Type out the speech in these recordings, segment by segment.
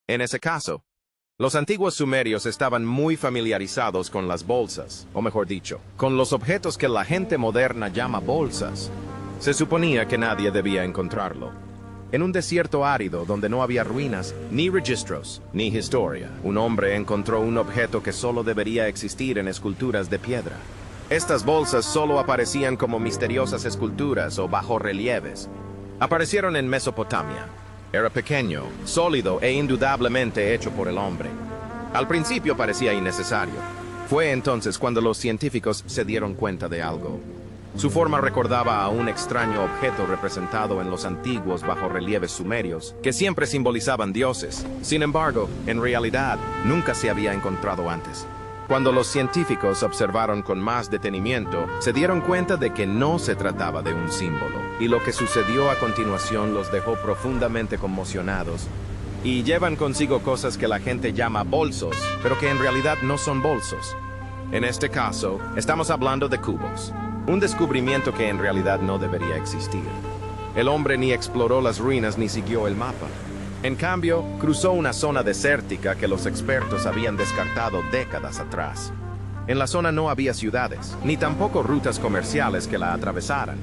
En ese caso, los antiguos sumerios estaban muy familiarizados con las bolsas, o mejor dicho, con los objetos que la gente moderna llama bolsas. Se suponía que nadie debía encontrarlo. En un desierto árido donde no había ruinas, ni registros, ni historia, un hombre encontró un objeto que solo debería existir en esculturas de piedra. Estas bolsas solo aparecían como misteriosas esculturas o bajorrelieves. Aparecieron en Mesopotamia. Era pequeño, sólido e indudablemente hecho por el hombre. Al principio parecía innecesario. Fue entonces cuando los científicos se dieron cuenta de algo. Su forma recordaba a un extraño objeto representado en los antiguos bajorrelieves sumerios, que siempre simbolizaban dioses. Sin embargo, en realidad, nunca se había encontrado antes. Cuando los científicos observaron con más detenimiento, se dieron cuenta de que no se trataba de un símbolo, y lo que sucedió a continuación los dejó profundamente conmocionados. Y llevan consigo cosas que la gente llama bolsos, pero que en realidad no son bolsos. En este caso, estamos hablando de cubos, un descubrimiento que en realidad no debería existir. El hombre ni exploró las ruinas ni siguió el mapa. En cambio, cruzó una zona desértica que los expertos habían descartado décadas atrás. En la zona no había ciudades, ni tampoco rutas comerciales que la atravesaran.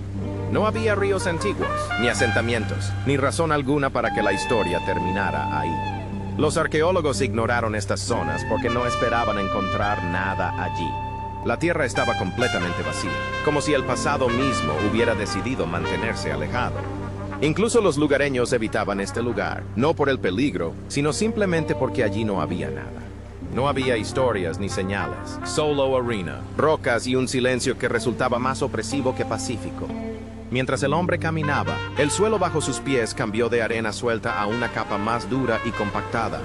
No había ríos antiguos, ni asentamientos, ni razón alguna para que la historia terminara ahí. Los arqueólogos ignoraron estas zonas porque no esperaban encontrar nada allí. La tierra estaba completamente vacía, como si el pasado mismo hubiera decidido mantenerse alejado. Incluso los lugareños evitaban este lugar, no por el peligro, sino simplemente porque allí no había nada. No había historias ni señales, solo arena, rocas y un silencio que resultaba más opresivo que pacífico. Mientras el hombre caminaba, el suelo bajo sus pies cambió de arena suelta a una capa más dura y compactada.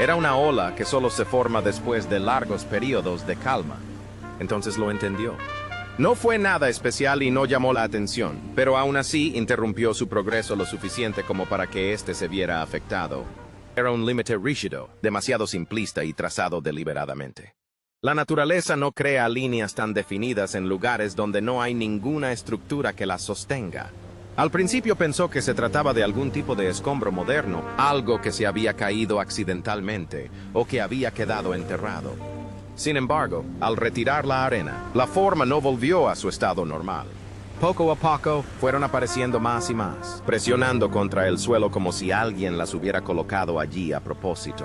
Era una ola que solo se forma después de largos periodos de calma. Entonces lo entendió. No fue nada especial y no llamó la atención, pero aún así interrumpió su progreso lo suficiente como para que éste se viera afectado. Era un límite rígido, demasiado simplista y trazado deliberadamente. La naturaleza no crea líneas tan definidas en lugares donde no hay ninguna estructura que las sostenga. Al principio pensó que se trataba de algún tipo de escombro moderno, algo que se había caído accidentalmente o que había quedado enterrado. Sin embargo, al retirar la arena, la forma no volvió a su estado normal. Poco a poco, fueron apareciendo más y más, presionando contra el suelo como si alguien las hubiera colocado allí a propósito.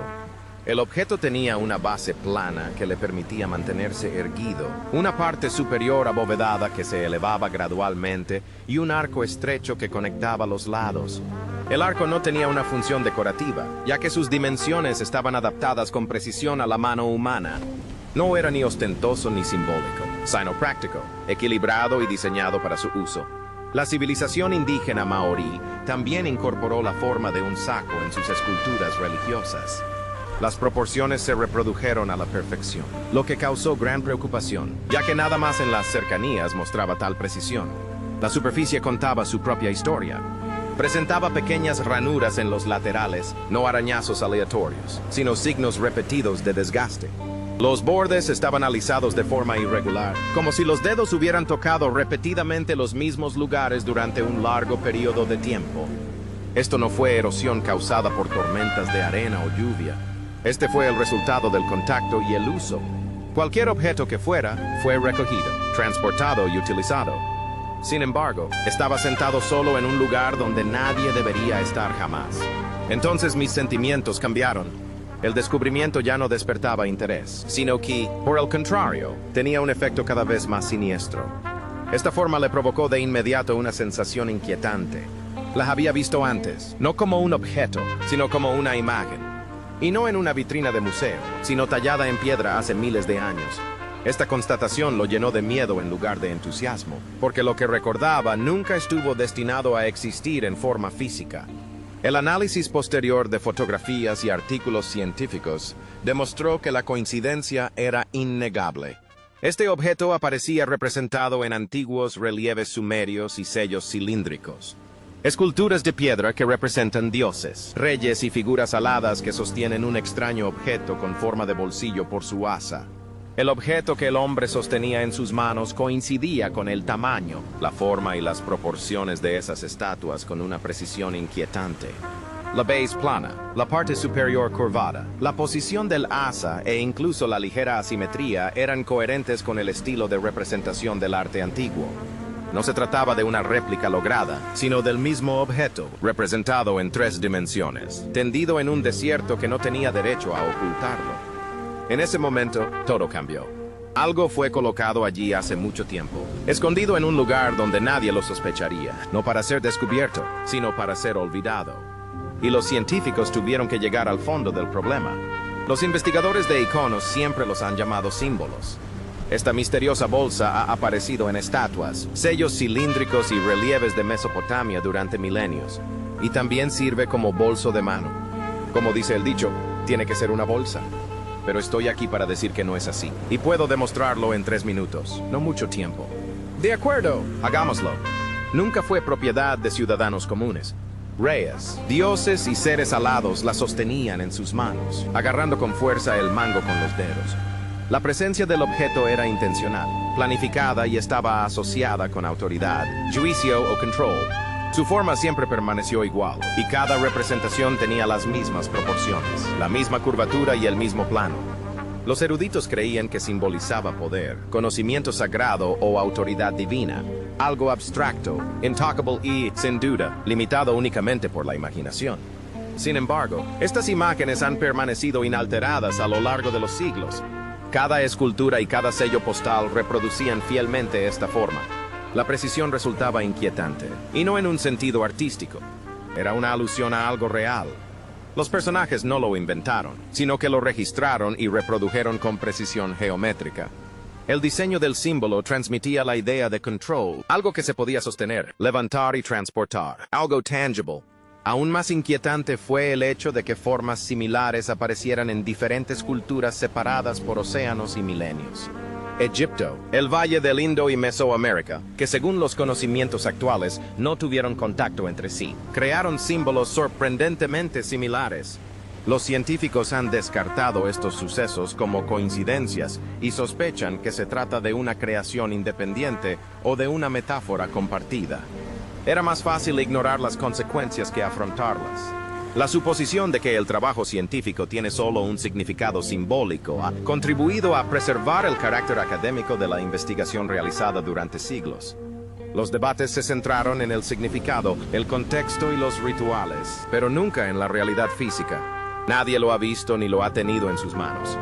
El objeto tenía una base plana que le permitía mantenerse erguido, una parte superior abovedada que se elevaba gradualmente y un arco estrecho que conectaba los lados. El arco no tenía una función decorativa, ya que sus dimensiones estaban adaptadas con precisión a la mano humana. No era ni ostentoso ni simbólico, sino práctico, equilibrado y diseñado para su uso. La civilización indígena maorí también incorporó la forma de un saco en sus esculturas religiosas. Las proporciones se reprodujeron a la perfección, lo que causó gran preocupación, ya que nada más en las cercanías mostraba tal precisión. La superficie contaba su propia historia. Presentaba pequeñas ranuras en los laterales, no arañazos aleatorios, sino signos repetidos de desgaste. Los bordes estaban alisados de forma irregular, como si los dedos hubieran tocado repetidamente los mismos lugares durante un largo periodo de tiempo. Esto no fue erosión causada por tormentas de arena o lluvia. Este fue el resultado del contacto y el uso. Cualquier objeto que fuera, fue recogido, transportado y utilizado. Sin embargo, estaba sentado solo en un lugar donde nadie debería estar jamás. Entonces mis sentimientos cambiaron. El descubrimiento ya no despertaba interés, sino que, por el contrario, tenía un efecto cada vez más siniestro. Esta forma le provocó de inmediato una sensación inquietante. Las había visto antes, no como un objeto, sino como una imagen. Y no en una vitrina de museo, sino tallada en piedra hace miles de años. Esta constatación lo llenó de miedo en lugar de entusiasmo, porque lo que recordaba nunca estuvo destinado a existir en forma física. El análisis posterior de fotografías y artículos científicos demostró que la coincidencia era innegable. Este objeto aparecía representado en antiguos relieves sumerios y sellos cilíndricos. Esculturas de piedra que representan dioses, reyes y figuras aladas que sostienen un extraño objeto con forma de bolsillo por su asa. El objeto que el hombre sostenía en sus manos coincidía con el tamaño, la forma y las proporciones de esas estatuas con una precisión inquietante. la base plana, la parte superior curvada. La posición del asa e incluso la ligera asimetría eran coherentes con el estilo de representación del arte antiguo. No se trataba de una réplica lograda, sino del mismo objeto, representado en 3 dimensiones, tendido en un desierto que no tenía derecho a ocultarlo. En ese momento, todo cambió. Algo fue colocado allí hace mucho tiempo, escondido en un lugar donde nadie lo sospecharía, no para ser descubierto, sino para ser olvidado. Y los científicos tuvieron que llegar al fondo del problema. Los investigadores de iconos siempre los han llamado símbolos. Esta misteriosa bolsa ha aparecido en estatuas, sellos cilíndricos y relieves de Mesopotamia durante milenios, y también sirve como bolso de mano. Como dice el dicho, tiene que ser una bolsa. Pero estoy aquí para decir que no es así, y puedo demostrarlo en 3 minutos, no mucho tiempo. De acuerdo, hagámoslo. Nunca fue propiedad de ciudadanos comunes. Reyes, dioses y seres alados la sostenían en sus manos, agarrando con fuerza el mango con los dedos. La presencia del objeto era intencional, planificada y estaba asociada con autoridad, juicio o control. Su forma siempre permaneció igual, y cada representación tenía las mismas proporciones, la misma curvatura y el mismo plano. Los eruditos creían que simbolizaba poder, conocimiento sagrado o autoridad divina, algo abstracto, intocable y, sin duda, limitado únicamente por la imaginación. Sin embargo, estas imágenes han permanecido inalteradas a lo largo de los siglos. Cada escultura y cada sello postal reproducían fielmente esta forma. La precisión resultaba inquietante, y no en un sentido artístico. Era una alusión a algo real. Los personajes no lo inventaron, sino que lo registraron y reprodujeron con precisión geométrica. El diseño del símbolo transmitía la idea de control, algo que se podía sostener, levantar y transportar, algo tangible. Aún más inquietante fue el hecho de que formas similares aparecieran en diferentes culturas separadas por océanos y milenios. Egipto, el Valle del Indo y Mesoamérica, que según los conocimientos actuales no tuvieron contacto entre sí, crearon símbolos sorprendentemente similares. Los científicos han descartado estos sucesos como coincidencias y sospechan que se trata de una creación independiente o de una metáfora compartida. Era más fácil ignorar las consecuencias que afrontarlas. La suposición de que el trabajo científico tiene solo un significado simbólico ha contribuido a preservar el carácter académico de la investigación realizada durante siglos. Los debates se centraron en el significado, el contexto y los rituales, pero nunca en la realidad física. Nadie lo ha visto ni lo ha tenido en sus manos.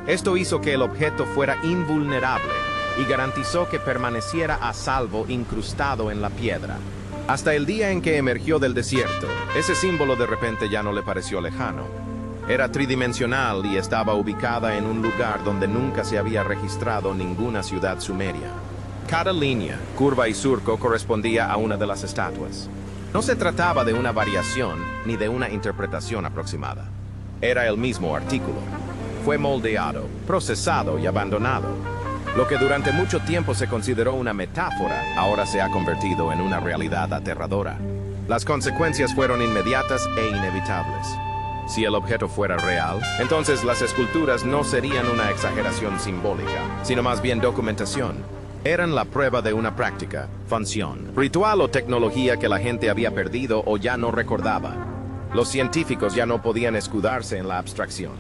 Esto hizo que el objeto fuera invulnerable y garantizó que permaneciera a salvo incrustado en la piedra. Hasta el día en que emergió del desierto, ese símbolo de repente ya no le pareció lejano. Era tridimensional y estaba ubicada en un lugar donde nunca se había registrado ninguna ciudad sumeria. Cada línea, curva y surco correspondía a una de las estatuas. No se trataba de una variación ni de una interpretación aproximada. Era el mismo artículo. Fue moldeado, procesado y abandonado. Lo que durante mucho tiempo se consideró una metáfora, ahora se ha convertido en una realidad aterradora. Las consecuencias fueron inmediatas e inevitables. Si el objeto fuera real, entonces las esculturas no serían una exageración simbólica, sino más bien documentación. Eran la prueba de una práctica, función, ritual o tecnología que la gente había perdido o ya no recordaba. Los científicos ya no podían escudarse en la abstracción.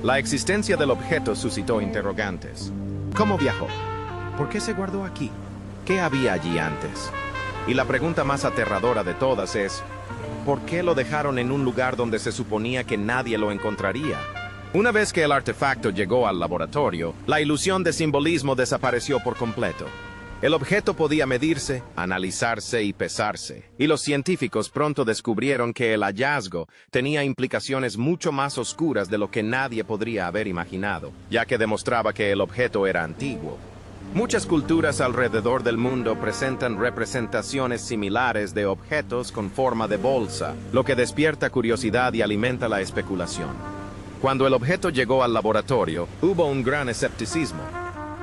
La existencia del objeto suscitó interrogantes. ¿Cómo viajó? ¿Por qué se guardó aquí? ¿Qué había allí antes? Y la pregunta más aterradora de todas es, ¿por qué lo dejaron en un lugar donde se suponía que nadie lo encontraría? Una vez que el artefacto llegó al laboratorio, la ilusión de simbolismo desapareció por completo. El objeto podía medirse, analizarse y pesarse, y los científicos pronto descubrieron que el hallazgo tenía implicaciones mucho más oscuras de lo que nadie podría haber imaginado, ya que demostraba que el objeto era antiguo. Muchas culturas alrededor del mundo presentan representaciones similares de objetos con forma de bolsa, lo que despierta curiosidad y alimenta la especulación. Cuando el objeto llegó al laboratorio, hubo un gran escepticismo.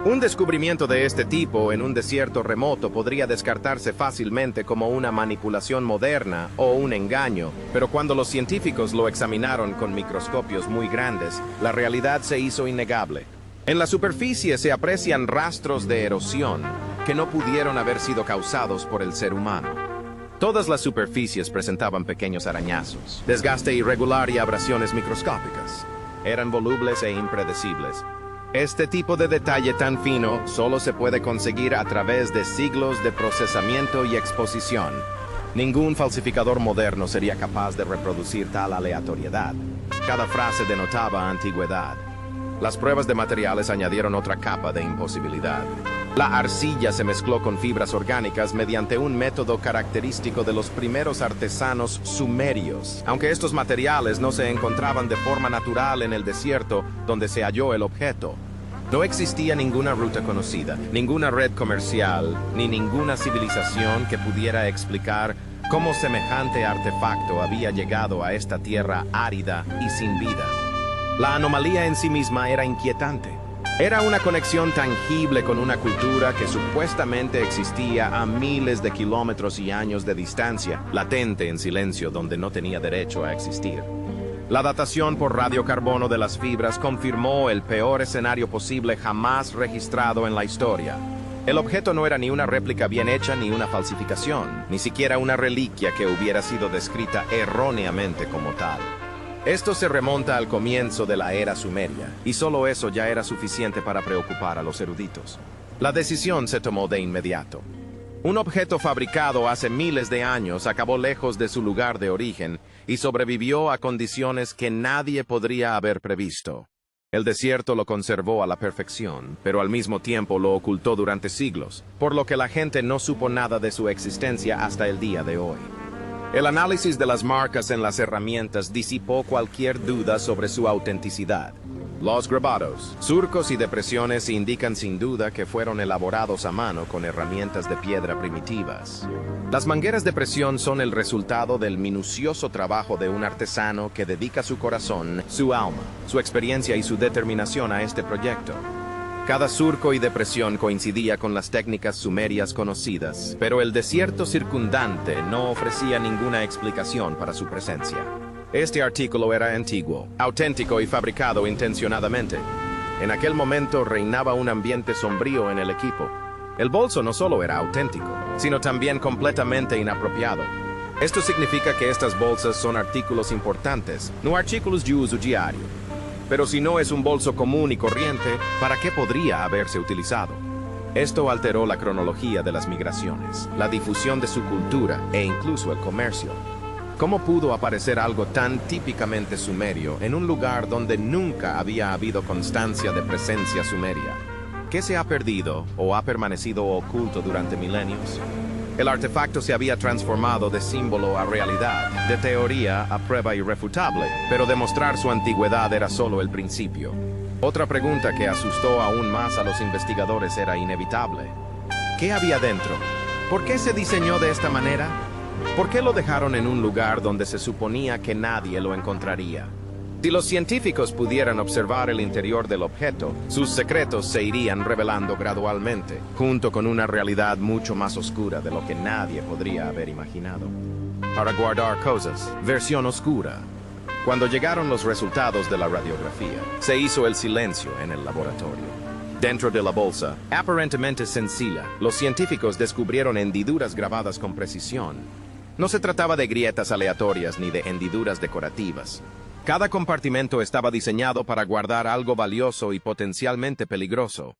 Un descubrimiento de este tipo en un desierto remoto podría descartarse fácilmente como una manipulación moderna o un engaño, pero cuando los científicos lo examinaron con microscopios muy grandes, la realidad se hizo innegable. En la superficie se aprecian rastros de erosión que no pudieron haber sido causados por el ser humano. Todas las superficies presentaban pequeños arañazos, desgaste irregular y abrasiones microscópicas. Eran volubles e impredecibles. Este tipo de detalle tan fino solo se puede conseguir a través de siglos de procesamiento y exposición. Ningún falsificador moderno sería capaz de reproducir tal aleatoriedad. Cada frase denotaba antigüedad. Las pruebas de materiales añadieron otra capa de imposibilidad. La arcilla se mezcló con fibras orgánicas mediante un método característico de los primeros artesanos sumerios, aunque estos materiales no se encontraban de forma natural en el desierto donde se halló el objeto. No existía ninguna ruta conocida, ninguna red comercial, ni ninguna civilización que pudiera explicar cómo semejante artefacto había llegado a esta tierra árida y sin vida. La anomalía en sí misma era inquietante. Era una conexión tangible con una cultura que supuestamente existía a miles de kilómetros y años de distancia, latente en silencio donde no tenía derecho a existir. La datación por radiocarbono de las fibras confirmó el peor escenario posible jamás registrado en la historia. El objeto no era ni una réplica bien hecha ni una falsificación, ni siquiera una reliquia que hubiera sido descrita erróneamente como tal. Esto se remonta al comienzo de la era sumeria, y solo eso ya era suficiente para preocupar a los eruditos. La decisión se tomó de inmediato. Un objeto fabricado hace miles de años acabó lejos de su lugar de origen y sobrevivió a condiciones que nadie podría haber previsto. El desierto lo conservó a la perfección, pero al mismo tiempo lo ocultó durante siglos, por lo que la gente no supo nada de su existencia hasta el día de hoy. El análisis de las marcas en las herramientas disipó cualquier duda sobre su autenticidad. Los grabados, surcos y depresiones indican sin duda que fueron elaborados a mano con herramientas de piedra primitivas. Las mangueras de presión son el resultado del minucioso trabajo de un artesano que dedica su corazón, su alma, su experiencia y su determinación a este proyecto. Cada surco y depresión coincidía con las técnicas sumerias conocidas, pero el desierto circundante no ofrecía ninguna explicación para su presencia. Este artículo era antiguo, auténtico y fabricado intencionadamente. En aquel momento reinaba un ambiente sombrío en el equipo. El bolso no solo era auténtico, sino también completamente inapropiado. Esto significa que estas bolsas son artículos importantes, no artículos de uso diario. Pero si no es un bolso común y corriente, ¿para qué podría haberse utilizado? Esto alteró la cronología de las migraciones, la difusión de su cultura e incluso el comercio. ¿Cómo pudo aparecer algo tan típicamente sumerio en un lugar donde nunca había habido constancia de presencia sumeria? ¿Qué se ha perdido o ha permanecido oculto durante milenios? El artefacto se había transformado de símbolo a realidad, de teoría a prueba irrefutable, pero demostrar su antigüedad era solo el principio. Otra pregunta que asustó aún más a los investigadores era inevitable. ¿Qué había dentro? ¿Por qué se diseñó de esta manera? ¿Por qué lo dejaron en un lugar donde se suponía que nadie lo encontraría? Si los científicos pudieran observar el interior del objeto, sus secretos se irían revelando gradualmente, junto con una realidad mucho más oscura de lo que nadie podría haber imaginado. Para guardar cosas, versión oscura. Cuando llegaron los resultados de la radiografía, se hizo el silencio en el laboratorio. Dentro de la bolsa, aparentemente sencilla, los científicos descubrieron hendiduras grabadas con precisión. No se trataba de grietas aleatorias ni de hendiduras decorativas. Cada compartimento estaba diseñado para guardar algo valioso y potencialmente peligroso.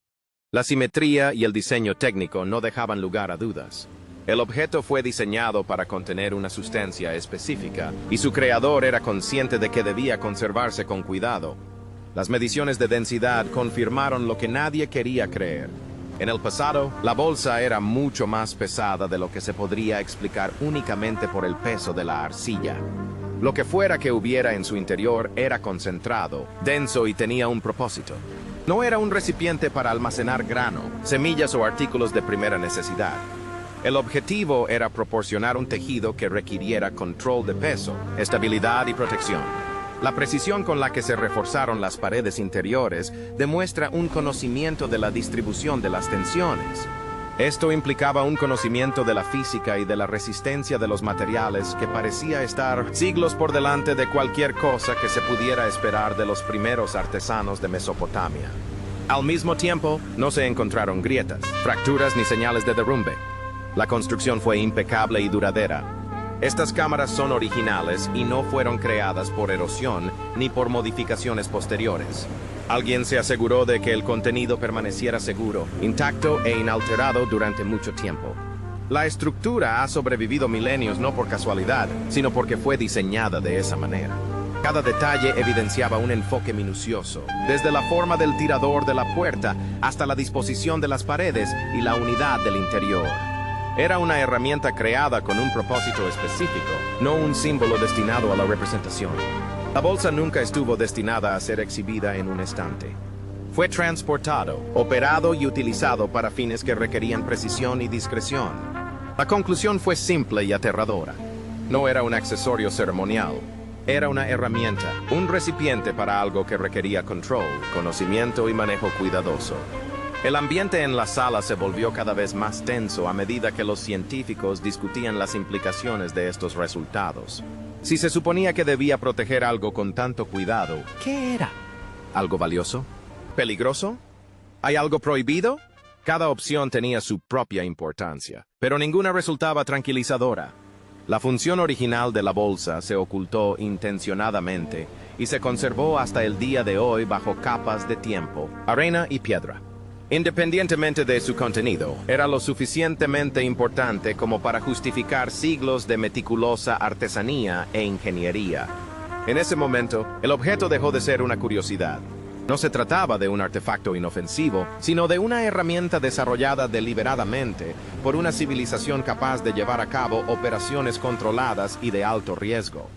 La simetría y el diseño técnico no dejaban lugar a dudas. El objeto fue diseñado para contener una sustancia específica, y su creador era consciente de que debía conservarse con cuidado. Las mediciones de densidad confirmaron lo que nadie quería creer. En el pasado, la bolsa era mucho más pesada de lo que se podría explicar únicamente por el peso de la arcilla. Lo que fuera que hubiera en su interior era concentrado, denso y tenía un propósito. No era un recipiente para almacenar grano, semillas o artículos de primera necesidad. El objetivo era proporcionar un tejido que requiriera control de peso, estabilidad y protección. La precisión con la que se reforzaron las paredes interiores demuestra un conocimiento de la distribución de las tensiones. Esto implicaba un conocimiento de la física y de la resistencia de los materiales que parecía estar siglos por delante de cualquier cosa que se pudiera esperar de los primeros artesanos de Mesopotamia. Al mismo tiempo, no se encontraron grietas, fracturas ni señales de derrumbe. La construcción fue impecable y duradera. Estas cámaras son originales y no fueron creadas por erosión ni por modificaciones posteriores. Alguien se aseguró de que el contenido permaneciera seguro, intacto e inalterado durante mucho tiempo. La estructura ha sobrevivido milenios no por casualidad, sino porque fue diseñada de esa manera. Cada detalle evidenciaba un enfoque minucioso, desde la forma del tirador de la puerta hasta la disposición de las paredes y la unidad del interior. Era una herramienta creada con un propósito específico, no un símbolo destinado a la representación. La bolsa nunca estuvo destinada a ser exhibida en un estante. Fue transportado, operado y utilizado para fines que requerían precisión y discreción. La conclusión fue simple y aterradora. No era un accesorio ceremonial. Era una herramienta, un recipiente para algo que requería control, conocimiento y manejo cuidadoso. El ambiente en la sala se volvió cada vez más tenso a medida que los científicos discutían las implicaciones de estos resultados. Si se suponía que debía proteger algo con tanto cuidado, ¿qué era? ¿Algo valioso? ¿Peligroso? ¿Hay algo prohibido? Cada opción tenía su propia importancia, pero ninguna resultaba tranquilizadora. La función original de la bolsa se ocultó intencionadamente y se conservó hasta el día de hoy bajo capas de tiempo, arena y piedra. Independientemente de su contenido, era lo suficientemente importante como para justificar siglos de meticulosa artesanía e ingeniería. En ese momento, el objeto dejó de ser una curiosidad. No se trataba de un artefacto inofensivo, sino de una herramienta desarrollada deliberadamente por una civilización capaz de llevar a cabo operaciones controladas y de alto riesgo.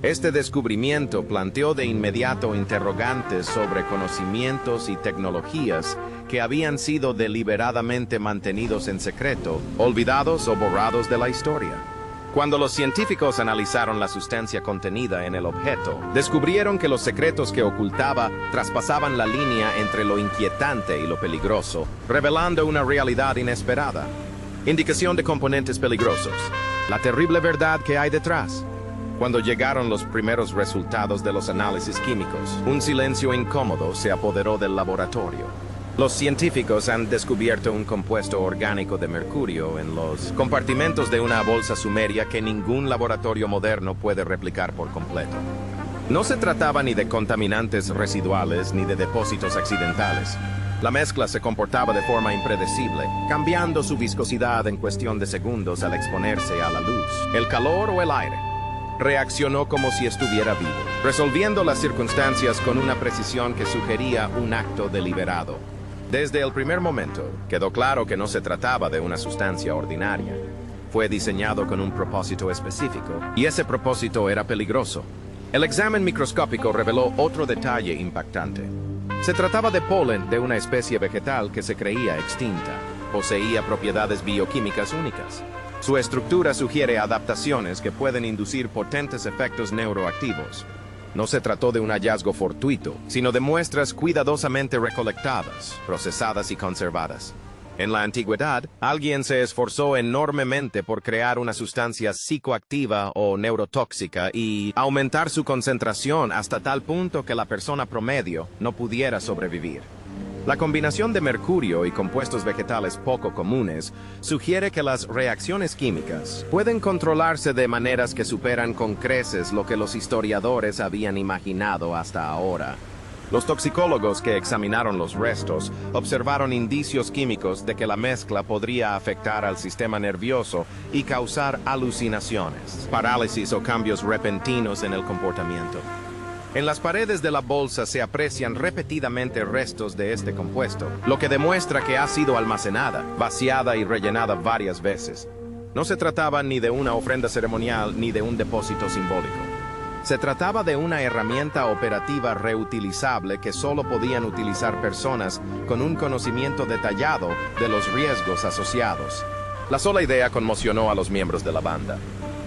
Este descubrimiento planteó de inmediato interrogantes sobre conocimientos y tecnologías que habían sido deliberadamente mantenidos en secreto, olvidados o borrados de la historia. Cuando los científicos analizaron la sustancia contenida en el objeto, descubrieron que los secretos que ocultaba traspasaban la línea entre lo inquietante y lo peligroso, revelando una realidad inesperada. Indicación de componentes peligrosos. La terrible verdad que hay detrás. Cuando llegaron los primeros resultados de los análisis químicos, un silencio incómodo se apoderó del laboratorio. Los científicos han descubierto un compuesto orgánico de mercurio en los compartimentos de una bolsa sumeria que ningún laboratorio moderno puede replicar por completo. No se trataba ni de contaminantes residuales ni de depósitos accidentales. La mezcla se comportaba de forma impredecible, cambiando su viscosidad en cuestión de segundos al exponerse a la luz, el calor o el aire. Reaccionó como si estuviera vivo, resolviendo las circunstancias con una precisión que sugería un acto deliberado. Desde el primer momento, quedó claro que no se trataba de una sustancia ordinaria. Fue diseñado con un propósito específico, y ese propósito era peligroso. El examen microscópico reveló otro detalle impactante. Se trataba de polen de una especie vegetal que se creía extinta. Poseía propiedades bioquímicas únicas. Su estructura sugiere adaptaciones que pueden inducir potentes efectos neuroactivos. No se trató de un hallazgo fortuito, sino de muestras cuidadosamente recolectadas, procesadas y conservadas. En la antigüedad, alguien se esforzó enormemente por crear una sustancia psicoactiva o neurotóxica y aumentar su concentración hasta tal punto que la persona promedio no pudiera sobrevivir. La combinación de mercurio y compuestos vegetales poco comunes sugiere que las reacciones químicas pueden controlarse de maneras que superan con creces lo que los historiadores habían imaginado hasta ahora. Los toxicólogos que examinaron los restos observaron indicios químicos de que la mezcla podría afectar al sistema nervioso y causar alucinaciones, parálisis o cambios repentinos en el comportamiento. En las paredes de la bolsa se aprecian repetidamente restos de este compuesto, lo que demuestra que ha sido almacenada, vaciada y rellenada varias veces. No se trataba ni de una ofrenda ceremonial ni de un depósito simbólico. Se trataba de una herramienta operativa reutilizable que solo podían utilizar personas con un conocimiento detallado de los riesgos asociados. La sola idea conmocionó a los miembros de la banda.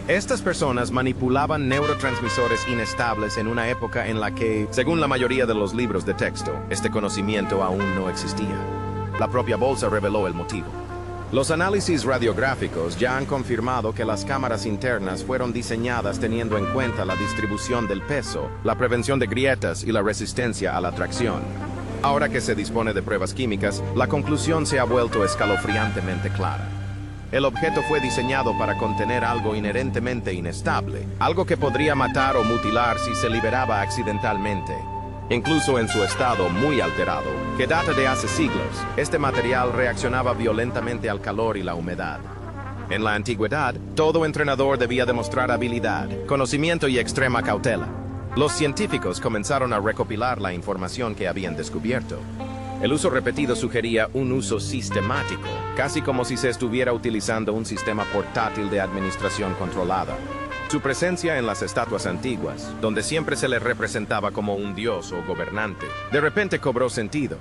Estas personas manipulaban neurotransmisores inestables en una época en la que, según la mayoría de los libros de texto, este conocimiento aún no existía. La propia bolsa reveló el motivo. Los análisis radiográficos ya han confirmado que las cámaras internas fueron diseñadas teniendo en cuenta la distribución del peso, la prevención de grietas y la resistencia a la tracción. Ahora que se dispone de pruebas químicas, la conclusión se ha vuelto escalofriantemente clara. El objeto fue diseñado para contener algo inherentemente inestable, algo que podría matar o mutilar si se liberaba accidentalmente. Incluso en su estado muy alterado, que data de hace siglos, este material reaccionaba violentamente al calor y la humedad. En la antigüedad, todo entrenador debía demostrar habilidad, conocimiento y extrema cautela. Los científicos comenzaron a recopilar la información que habían descubierto. El uso repetido sugería un uso sistemático, casi como si se estuviera utilizando un sistema portátil de administración controlada. Su presencia en las estatuas antiguas, donde siempre se le representaba como un dios o gobernante, de repente cobró sentido.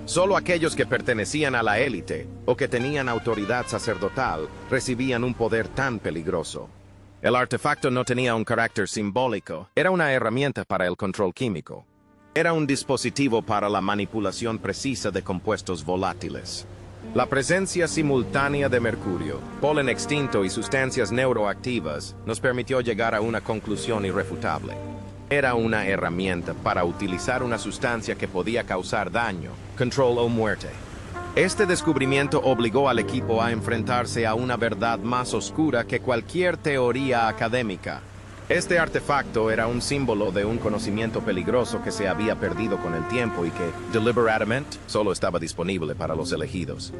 Solo aquellos que pertenecían a la élite o que tenían autoridad sacerdotal recibían un poder tan peligroso. El artefacto no tenía un carácter simbólico, era una herramienta para el control químico. Era un dispositivo para la manipulación precisa de compuestos volátiles. La presencia simultánea de mercurio, polen extinto y sustancias neuroactivas nos permitió llegar a una conclusión irrefutable. Era una herramienta para utilizar una sustancia que podía causar daño, control o muerte. Este descubrimiento obligó al equipo a enfrentarse a una verdad más oscura que cualquier teoría académica. Este artefacto era un símbolo de un conocimiento peligroso que se había perdido con el tiempo y que, deliberadamente, solo estaba disponible para los elegidos.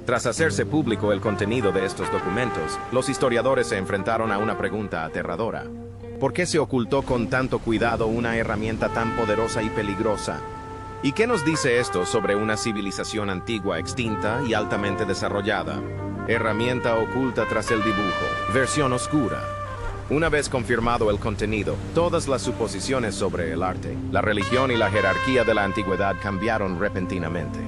Tras hacerse público el contenido de estos documentos, los historiadores se enfrentaron a una pregunta aterradora. ¿Por qué se ocultó con tanto cuidado una herramienta tan poderosa y peligrosa? ¿Y qué nos dice esto sobre una civilización antigua extinta y altamente desarrollada? Herramienta oculta tras el dibujo, versión oscura. Una vez confirmado el contenido, todas las suposiciones sobre el arte, la religión y la jerarquía de la antigüedad cambiaron repentinamente.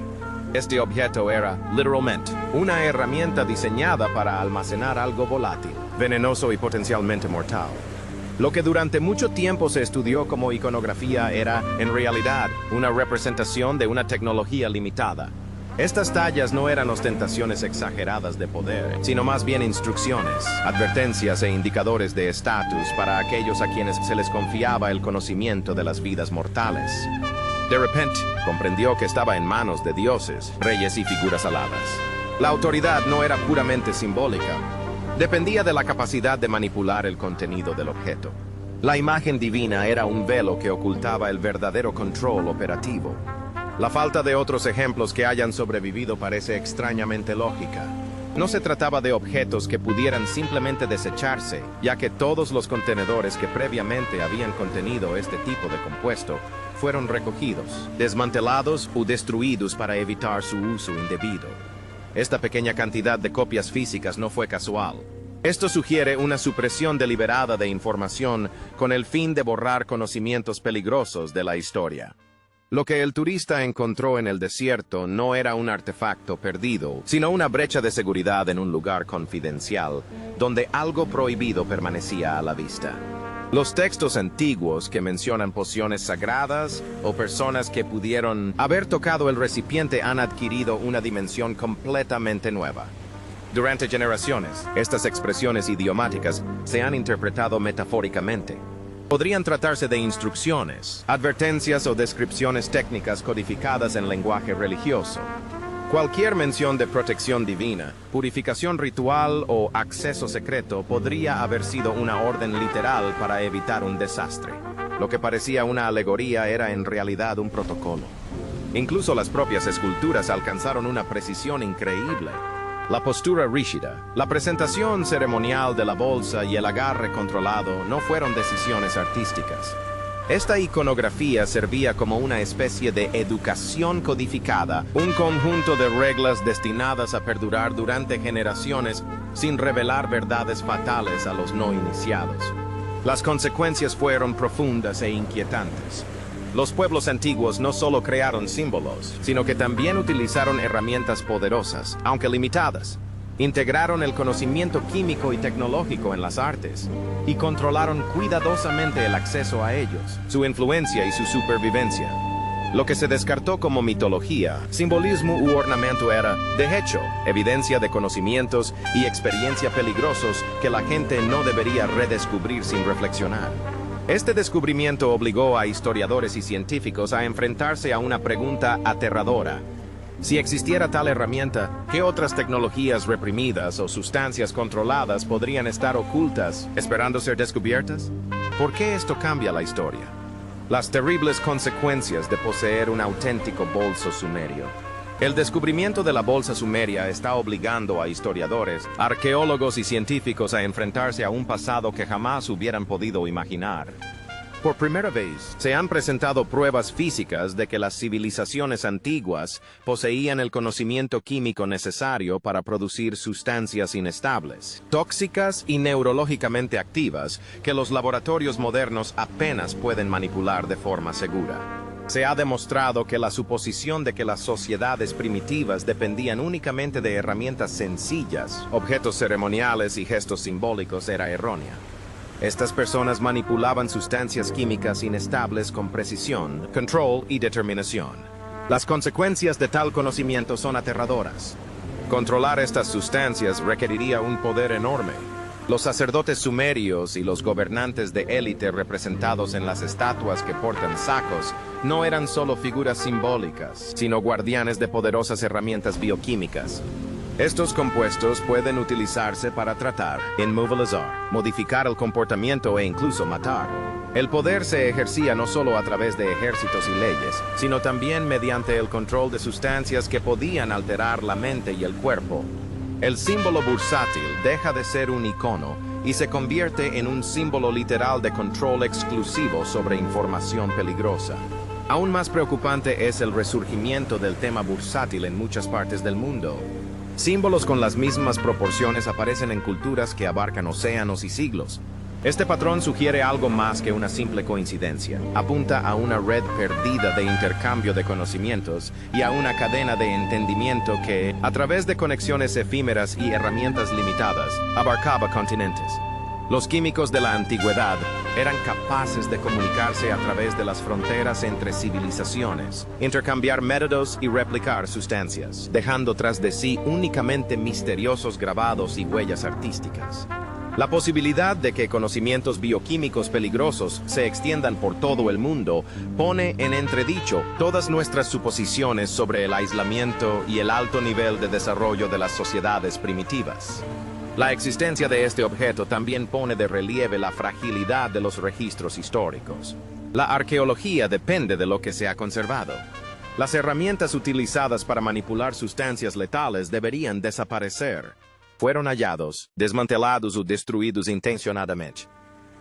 Este objeto era, literalmente, una herramienta diseñada para almacenar algo volátil, venenoso y potencialmente mortal. Lo que durante mucho tiempo se estudió como iconografía era, en realidad, una representación de una tecnología limitada. Estas tallas no eran ostentaciones exageradas de poder, sino más bien instrucciones, advertencias e indicadores de estatus para aquellos a quienes se les confiaba el conocimiento de las vidas mortales. De repente, comprendió que estaba en manos de dioses, reyes y figuras aladas. La autoridad no era puramente simbólica. Dependía de la capacidad de manipular el contenido del objeto. La imagen divina era un velo que ocultaba el verdadero control operativo. La falta de otros ejemplos que hayan sobrevivido parece extrañamente lógica. No se trataba de objetos que pudieran simplemente desecharse, ya que todos los contenedores que previamente habían contenido este tipo de compuesto fueron recogidos, desmantelados o destruidos para evitar su uso indebido. Esta pequeña cantidad de copias físicas no fue casual. Esto sugiere una supresión deliberada de información con el fin de borrar conocimientos peligrosos de la historia. Lo que el turista encontró en el desierto no era un artefacto perdido, sino una brecha de seguridad en un lugar confidencial, donde algo prohibido permanecía a la vista. Los textos antiguos que mencionan pociones sagradas o personas que pudieron haber tocado el recipiente han adquirido una dimensión completamente nueva. Durante generaciones, estas expresiones idiomáticas se han interpretado metafóricamente. Podrían tratarse de instrucciones, advertencias o descripciones técnicas codificadas en lenguaje religioso. Cualquier mención de protección divina, purificación ritual o acceso secreto podría haber sido una orden literal para evitar un desastre. Lo que parecía una alegoría era en realidad un protocolo. Incluso las propias esculturas alcanzaron una precisión increíble. La postura rígida, la presentación ceremonial de la bolsa y el agarre controlado no fueron decisiones artísticas. Esta iconografía servía como una especie de educación codificada, un conjunto de reglas destinadas a perdurar durante generaciones sin revelar verdades fatales a los no iniciados. Las consecuencias fueron profundas e inquietantes. Los pueblos antiguos no solo crearon símbolos, sino que también utilizaron herramientas poderosas, aunque limitadas. Integraron el conocimiento químico y tecnológico en las artes y controlaron cuidadosamente el acceso a ellos, su influencia y su supervivencia. Lo que se descartó como mitología, simbolismo u ornamento era, de hecho, evidencia de conocimientos y experiencia peligrosos que la gente no debería redescubrir sin reflexionar. Este descubrimiento obligó a historiadores y científicos a enfrentarse a una pregunta aterradora. Si existiera tal herramienta, ¿qué otras tecnologías reprimidas o sustancias controladas podrían estar ocultas, esperando ser descubiertas? ¿Por qué esto cambia la historia? Las terribles consecuencias de poseer un auténtico bolso sumerio. El descubrimiento de la bolsa sumeria está obligando a historiadores, arqueólogos y científicos a enfrentarse a un pasado que jamás hubieran podido imaginar. Por primera vez, se han presentado pruebas físicas de que las civilizaciones antiguas poseían el conocimiento químico necesario para producir sustancias inestables, tóxicas y neurológicamente activas que los laboratorios modernos apenas pueden manipular de forma segura. Se ha demostrado que la suposición de que las sociedades primitivas dependían únicamente de herramientas sencillas, objetos ceremoniales y gestos simbólicos era errónea. Estas personas manipulaban sustancias químicas inestables con precisión, control y determinación. Las consecuencias de tal conocimiento son aterradoras. Controlar estas sustancias requeriría un poder enorme. Los sacerdotes sumerios y los gobernantes de élite representados en las estatuas que portan sacos no eran solo figuras simbólicas, sino guardianes de poderosas herramientas bioquímicas. Estos compuestos pueden utilizarse para tratar, inmovilizar, modificar el comportamiento e incluso matar. El poder se ejercía no solo a través de ejércitos y leyes, sino también mediante el control de sustancias que podían alterar la mente y el cuerpo. El símbolo bursátil deja de ser un icono y se convierte en un símbolo literal de control exclusivo sobre información peligrosa. Aún más preocupante es el resurgimiento del tema bursátil en muchas partes del mundo. Símbolos con las mismas proporciones aparecen en culturas que abarcan océanos y siglos. Este patrón sugiere algo más que una simple coincidencia. Apunta a una red perdida de intercambio de conocimientos y a una cadena de entendimiento que, a través de conexiones efímeras y herramientas limitadas, abarcaba continentes. Los químicos de la antigüedad eran capaces de comunicarse a través de las fronteras entre civilizaciones, intercambiar métodos y replicar sustancias, dejando tras de sí únicamente misteriosos grabados y huellas artísticas. La posibilidad de que conocimientos bioquímicos peligrosos se extiendan por todo el mundo pone en entredicho todas nuestras suposiciones sobre el aislamiento y el alto nivel de desarrollo de las sociedades primitivas. La existencia de este objeto también pone de relieve la fragilidad de los registros históricos. La arqueología depende de lo que se ha conservado. Las herramientas utilizadas para manipular sustancias letales deberían desaparecer. Fueron hallados, desmantelados o destruidos intencionadamente.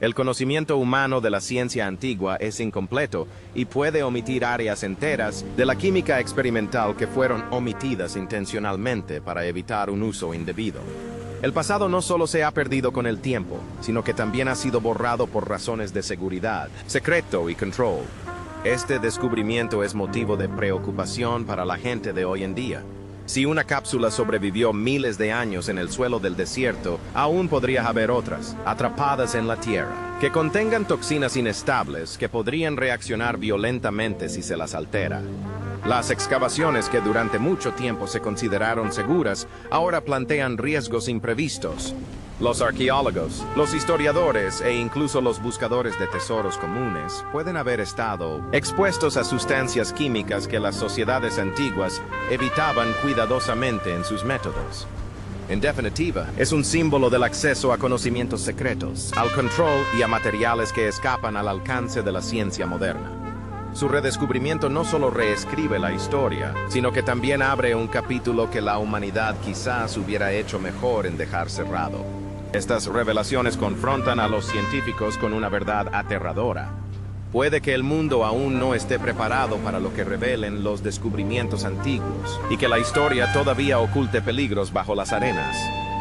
El conocimiento humano de la ciencia antigua es incompleto y puede omitir áreas enteras de la química experimental que fueron omitidas intencionalmente para evitar un uso indebido. El pasado no solo se ha perdido con el tiempo, sino que también ha sido borrado por razones de seguridad, secreto y control. Este descubrimiento es motivo de preocupación para la gente de hoy en día. Si una cápsula sobrevivió miles de años en el suelo del desierto, aún podría haber otras, atrapadas en la tierra, que contengan toxinas inestables que podrían reaccionar violentamente si se las altera. Las excavaciones que durante mucho tiempo se consideraron seguras, ahora plantean riesgos imprevistos. Los arqueólogos, los historiadores e incluso los buscadores de tesoros comunes pueden haber estado expuestos a sustancias químicas que las sociedades antiguas evitaban cuidadosamente en sus métodos. En definitiva, es un símbolo del acceso a conocimientos secretos, al control y a materiales que escapan al alcance de la ciencia moderna. Su redescubrimiento no solo reescribe la historia, sino que también abre un capítulo que la humanidad quizás hubiera hecho mejor en dejar cerrado. Estas revelaciones confrontan a los científicos con una verdad aterradora. Puede que el mundo aún no esté preparado para lo que revelen los descubrimientos antiguos, y que la historia todavía oculte peligros bajo las arenas.